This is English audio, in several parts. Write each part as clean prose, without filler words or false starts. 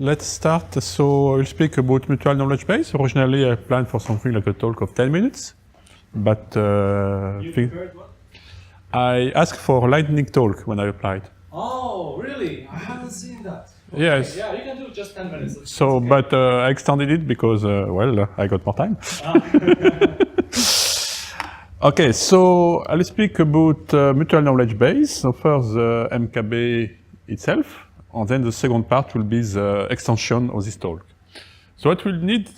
Let's start. So I'll speak about mutual knowledge base. Originally, I planned for something like a talk of 10 minutes, but You prepared what? I asked for lightning talk when I applied. Oh, really? I haven't seen that. Okay, Yes. yeah, you can do just 10 minutes. So, okay. but I extended it because, I got more time. Okay, so I'll speak about mutual knowledge base. So first, the MKB itself, and then the second part will be the extension of this talk. So what we'll need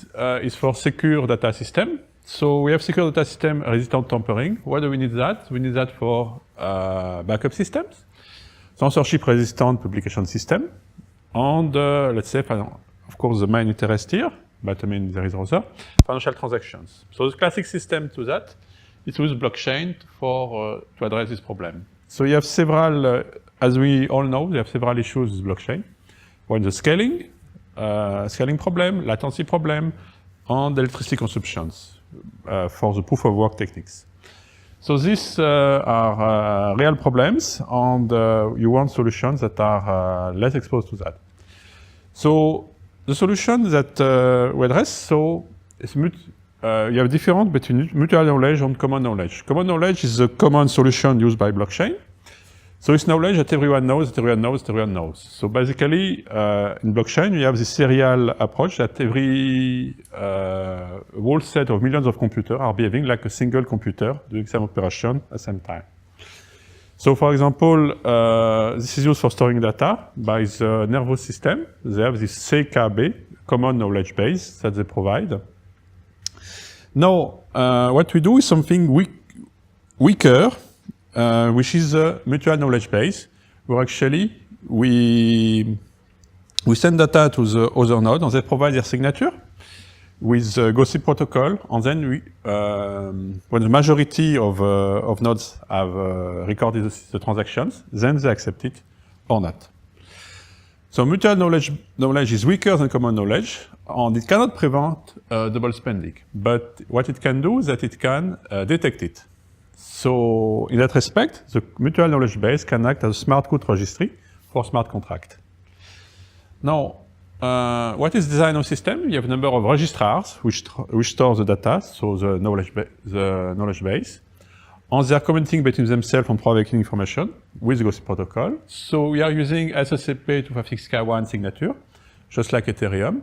is for secure data system. So we have secure data system resistant tampering. Why do we need that? We need that for backup systems, censorship resistant publication system, and let's say, of course, the main interest here, but I mean there is also financial transactions. So the classic system to that is to use blockchain to address this problem. So you have several, as we all know, you have several issues with blockchain. One, the scaling problem, latency problem, and electricity consumptions for the proof of work techniques. So these are real problems, and you want solutions that are less exposed to that. So the solution that we address, so is you have difference between mutual knowledge and common knowledge. Common knowledge is a common solution used by blockchain. So it's knowledge that everyone knows, that everyone knows, that everyone knows. So basically, in blockchain, you have this serial approach that every whole set of millions of computers are behaving like a single computer doing some operation at the same time. So for example, this is used for storing data by the nervous system. They have this CKB, common knowledge base, that they provide. Now, what we do is something weaker, which is a mutual knowledge base, where actually we send data to the other node, and they provide their signature with the gossip protocol, and then when the majority of nodes have recorded the transactions, then they accept it or not. So mutual knowledge is weaker than common knowledge, and it cannot prevent double spending. But what it can do is that it can detect it. So in that respect, the mutual knowledge base can act as a smart code registry for smart contract. Now, what is design of system? You have a number of registrars which store the data, so the knowledge base. And they are communicating between themselves and providing information with the gossip protocol. So we are using SSCP 256K1 signature, just like Ethereum.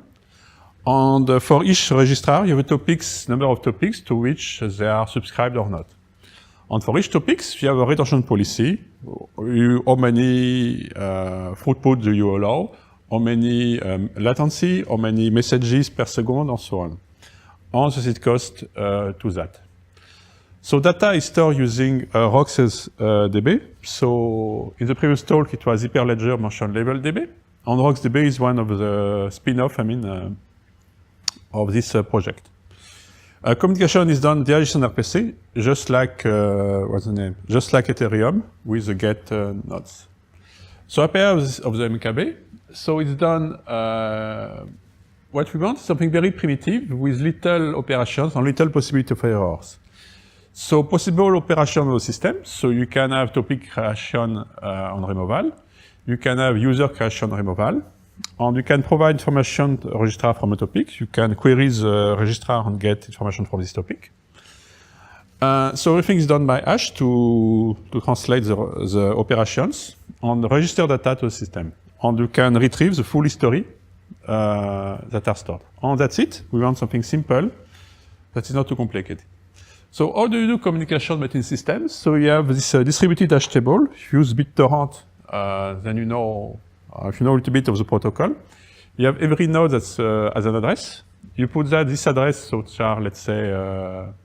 And for each registrar, you have a number of topics to which they are subscribed or not. And for each topics, you have a retention policy, how many throughput do you allow, how many latency, how many messages per second, and so on. And the seed cost to that. So data is stored using ROX's DB. So in the previous talk, it was Hyperledger mentioned LabelDB. And ROXDB is one of the spin-off, of this project. Communication is done via JSON RPC, just like just like Ethereum with the get nodes. So API of the MKB. So it's done. What we want is something very primitive with little operations and little possibility of errors. So possible operation of the system. So you can have topic creation and removal. You can have user creation and removal. And you can provide information to registrar from a topic. You can query the registrar and get information from this topic. So everything is done by hash to translate the operations and register data to the system. And you can retrieve the full history that are stored. And that's it. We want something simple that is not too complicated. So how do you do communication between systems? So you have this distributed hash table. If you use BitTorrent, then you know, if you know a little bit of the protocol. You have every node that's as an address. You put this address, which are, let's say,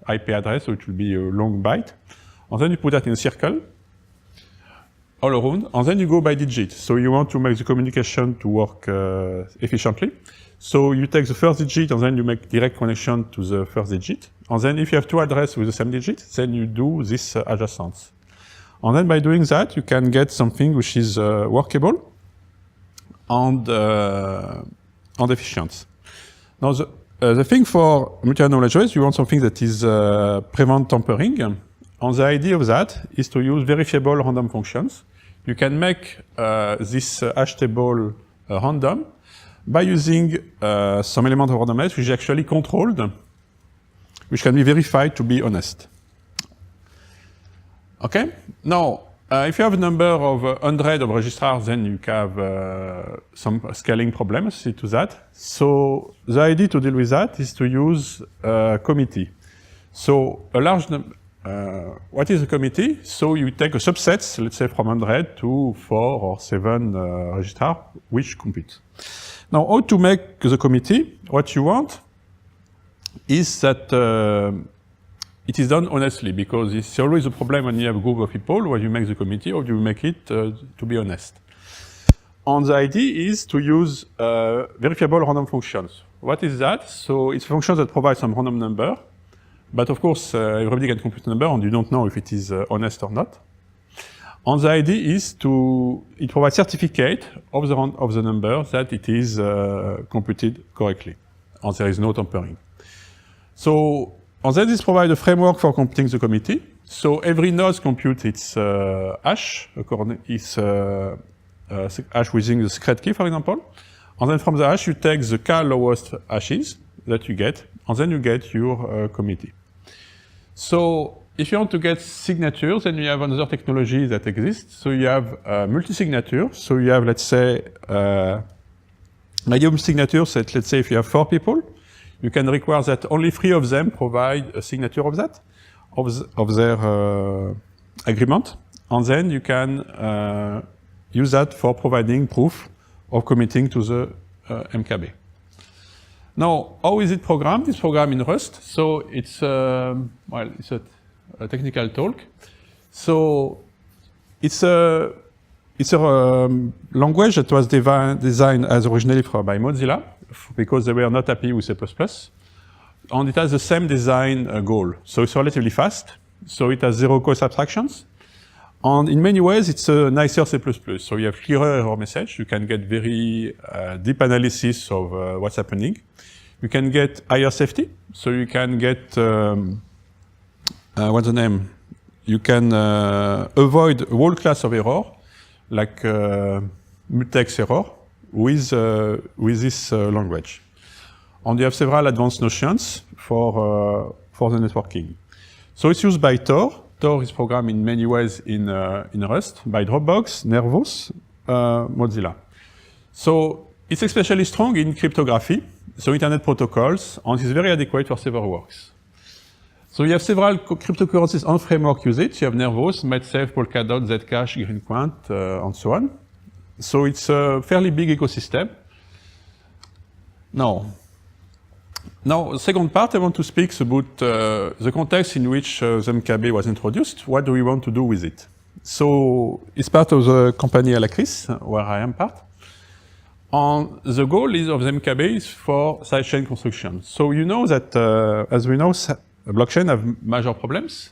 IP address, so it will be a long byte. And then you put that in a circle, all around, and then you go by digit. So you want to make the communication to work efficiently. So you take the first digit, and then you make direct connection to the first digit. And then if you have two addresses with the same digit, then you do this adjacent. And then by doing that, you can get something which is workable and efficient. Now, the thing for mutual knowledge base, you want something that is prevent tampering. And the idea of that is to use verifiable random functions. You can make this hash table random by using some element of random which is actually controlled, which can be verified to be honest. Okay? Now, if you have a number of 100 of registrars, then you have some scaling problems to that. So the idea to deal with that is to use a committee. So a large number, what is a committee? So you take a subset, let's say from 100 to 4 or 7 registrars, which compete. Now, how to make the committee? What you want is that it is done honestly, because it's always a problem when you have a group of people, when you make the committee, or you make it to be honest. And the idea is to use verifiable random functions. What is that? So it's a function that provides some random number, but of course everybody can compute a number and you don't know if it is honest or not. And the idea is it provides certificate of the number that it is computed correctly, and there is no tampering. So, and then this provides a framework for computing the committee. So every node computes its hash, its hash within the secret key, for example. And then from the hash, you take the k lowest hashes that you get, and then you get your committee. So if you want to get signatures, then you have another technology that exists. So you have multi-signature. So you have, let's say, medium signatures. Let's say if you have 4 people, you can require that only 3 of them provide a signature of that, of their agreement. And then you can use that for providing proof of committing to the MKB. Now, how is it programmed? It's programmed in Rust. So it's, well, it's a technical talk. So it's a language that was designed as originally by Mozilla, because they were not happy with C++. And it has the same design goal. So it's relatively fast. So it has 0 cost abstractions. And in many ways, it's a nicer C++. So you have clearer error message. You can get very deep analysis of what's happening. You can get higher safety. So you can get, what's the name? You can avoid a whole class of error, like mutex error, with this language. And you have several advanced notions for the networking. So it's used by Tor. Tor is programmed in many ways in Rust, by Dropbox, Nervos, Mozilla. So it's especially strong in cryptography, so internet protocols, and it's very adequate for several works. So you have several cryptocurrencies on framework usage. You have Nervos, MedSafe, Polkadot, Zcash, GreenQuant, and so on. So it's a fairly big ecosystem. Now, the second part, I want to speak about the context in which the MKB was introduced. What do we want to do with it? So it's part of the company Alacris, where I am part. And the goal of the MKB is for sidechain construction. So you know that, as we know, blockchain have major problems.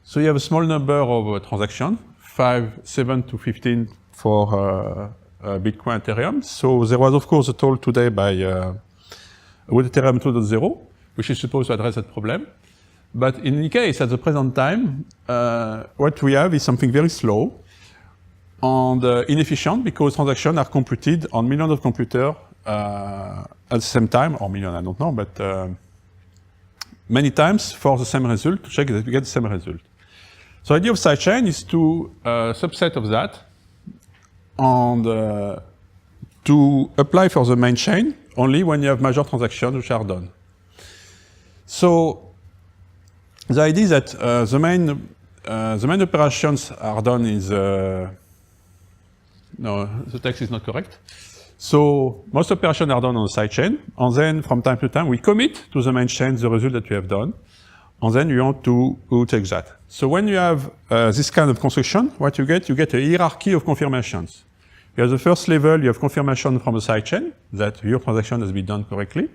So you have a small number of transactions, 7 to 15 for Bitcoin, Ethereum. So there was, of course, a talk today by with Ethereum 2.0, which is supposed to address that problem. But in any case, at the present time, what we have is something very slow and inefficient, because transactions are computed on millions of computers at the same time, or million, I don't know, but many times for the same result, to check that we get the same result. So the idea of sidechain is to subset of that and to apply for the main chain only when you have major transactions which are done. So the idea is that the main operations are done in no, the text is not correct. So most operations are done on the sidechain, and then from time to time we commit to the main chain the result that we have done, and then you want to take that. So when you have this kind of construction, what you get a hierarchy of confirmations. You have the first level, you have confirmation from the sidechain that your transaction has been done correctly.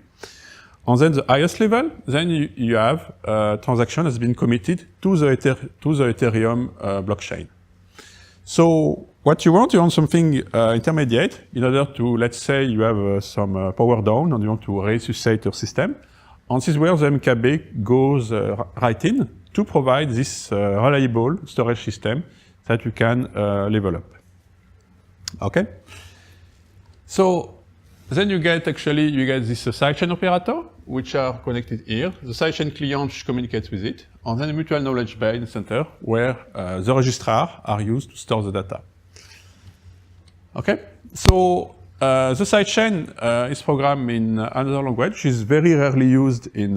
And then the highest level, then you have transaction has been committed to the Ethereum blockchain. So what you want something intermediate in order to, let's say you have some power down and you want to resuscitate your system. And this is where the MKB goes right in to provide this reliable storage system that you can level up. Okay? So then you get this sidechain operator, which are connected here. The sidechain client communicates with it, and then a mutual knowledge base center where the registrars are used to store the data. Okay, so the sidechain is programmed in another language. It's very rarely used in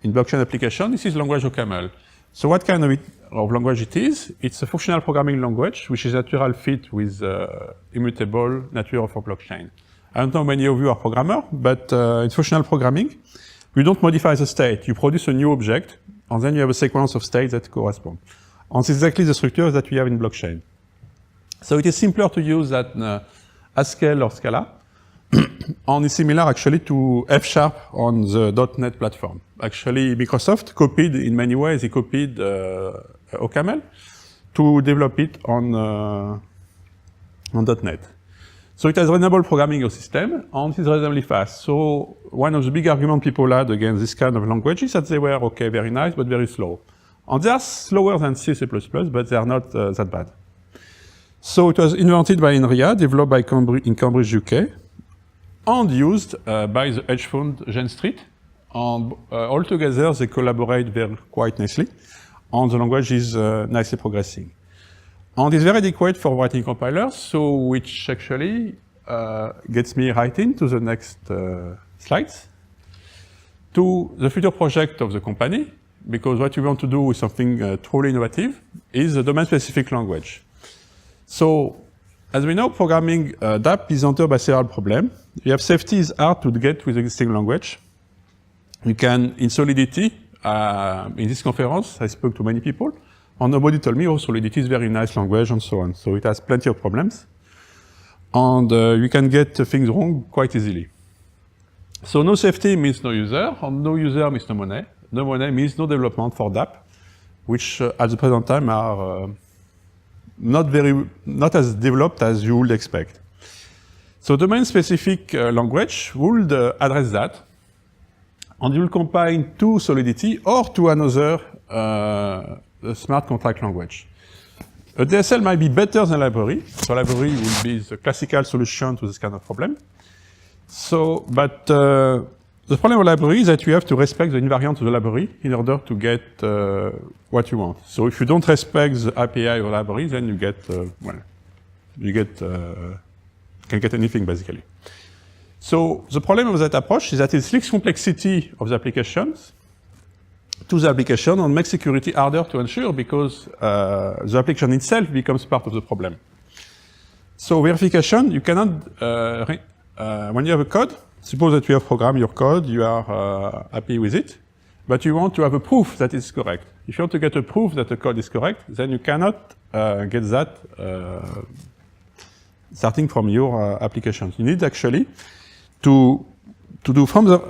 blockchain application. This is language OCaml. So what kind of language it is? It's a functional programming language, which is a natural fit with immutable nature of a blockchain. I don't know how many of you are programmers, but in functional programming, you don't modify the state. You produce a new object, and then you have a sequence of states that correspond. And it's exactly the structure that we have in blockchain. So it is simpler to use than Haskell or Scala, and it's similar actually to F# on the .NET platform. Actually, Microsoft copied, in many ways, they copied OCaml to develop it on .NET. So it has reasonable programming system, and it's reasonably fast. So one of the big arguments people had against this kind of language is that they were, okay, very nice, but very slow. And they are slower than C++, but they are not that bad. So it was invented by INRIA, developed by in Cambridge, UK, and used by the hedge fund GenStreet. And altogether, they collaborate quite nicely, and the language is nicely progressing. And it's very adequate for writing compilers, so which actually gets me right into the next slides, to the future project of the company, because what you want to do with something truly innovative is a domain-specific language. So, as we know, programming DApp is entered by several problems. You have safety is hard to get with existing language. You can, in Solidity, in this conference, I spoke to many people, and nobody told me, oh, Solidity is a very nice language, and so on. So it has plenty of problems. And you can get things wrong quite easily. So no safety means no user, and no user means no money. No money means no development for DApp, which at the present time are not as developed as you would expect. So domain-specific language would address that, and you will combine to Solidity or to another smart contract language. A DSL might be better than a library. So library will be the classical solution to this kind of problem. So, but the problem with library is that you have to respect the invariant of the library in order to get what you want. So if you don't respect the API of the library, then you get, can get anything basically. So the problem of that approach is that it links complexity of the applications to the application and makes security harder to ensure because the application itself becomes part of the problem. So verification, you cannot, when you have a code, suppose that you have programmed your code, you are happy with it, but you want to have a proof that it's correct. If you want to get a proof that the code is correct, then you cannot get that starting from your application. You need actually to do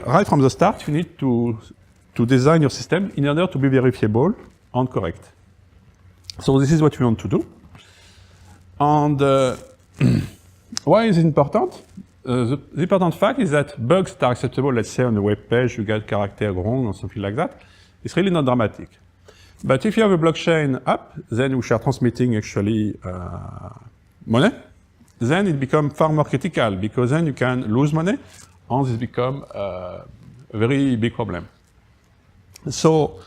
right from the start, you need to design your system in order to be verifiable and correct. So this is what we want to do. And why is it important? The important fact is that bugs that are acceptable, let's say on a web page, you get character wrong or something like that, it's really not dramatic. But if you have a blockchain app, then which are transmitting actually money, then it becomes far more critical because then you can lose money and this becomes a very big problem. So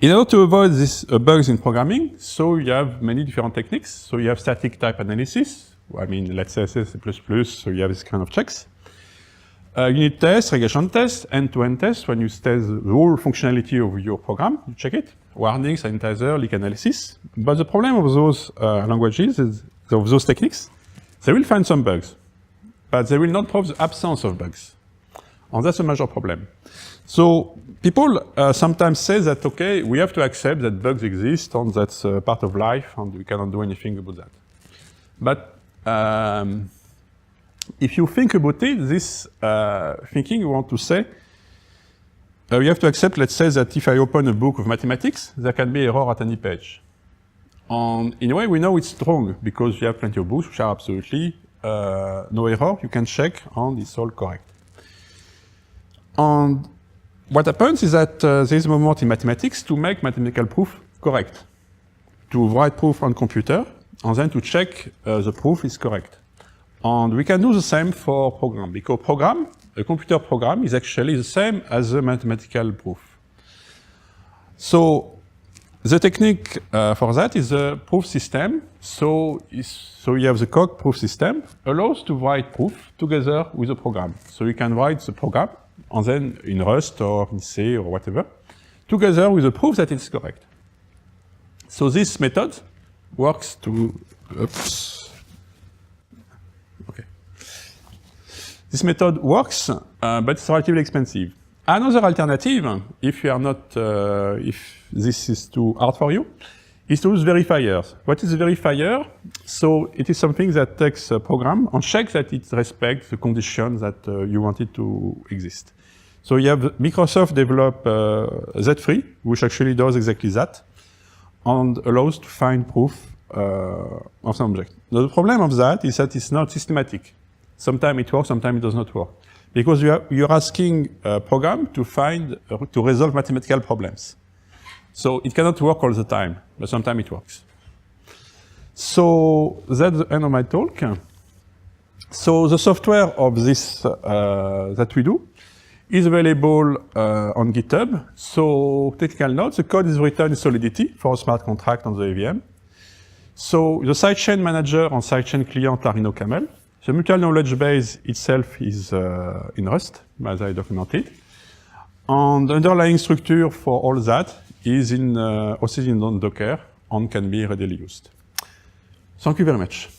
in order to avoid these bugs in programming, so you have many different techniques. So you have static type analysis. I mean, let's say C++, so you have this kind of checks. Unit test, regression test, end-to-end test. When you test the whole functionality of your program, you check it. Warning, sanitizer, leak analysis. But the problem of those languages, of those techniques, they will find some bugs, but they will not prove the absence of bugs. And that's a major problem. So people sometimes say that, okay, we have to accept that bugs exist and that's part of life and we cannot do anything about that. But if you think about it, this thinking, you want to say, you have to accept, let's say that if I open a book of mathematics, there can be error at any page. And in a way, we know it's wrong because you have plenty of books which are absolutely no error. You can check and it's all correct. And what happens is that there is a moment in mathematics to make mathematical proof correct, to write proof on computer, and then to check the proof is correct. And we can do the same for program, because a computer program is actually the same as a mathematical proof. So the technique for that is a proof system. So you have the Coq proof system, allows to write proof together with a program. So you can write the program, and then in Rust or in C or whatever, together with a proof that it's correct. So this method works to, This method works, but it's relatively expensive. Another alternative, if you are not, if this is too hard for you, is to use verifiers. What is a verifier? So it is something that takes a program and checks that it respects the conditions that you want it to exist. So you have Microsoft develop Z3, which actually does exactly that, and allows to find proof of some object. Now, the problem of that is that it's not systematic. Sometimes it works, sometimes it does not work. Because you're asking a program to to resolve mathematical problems. So it cannot work all the time, but sometimes it works. So that's the end of my talk. So the software of this that we do is available on GitHub. So technical note, the code is written in Solidity for a smart contract on the AVM. So the sidechain manager and sidechain client are in OCaml. The mutual knowledge base itself is in Rust, as I documented. And the underlying structure for all that is hosted in Docker and can be readily used. Thank you very much.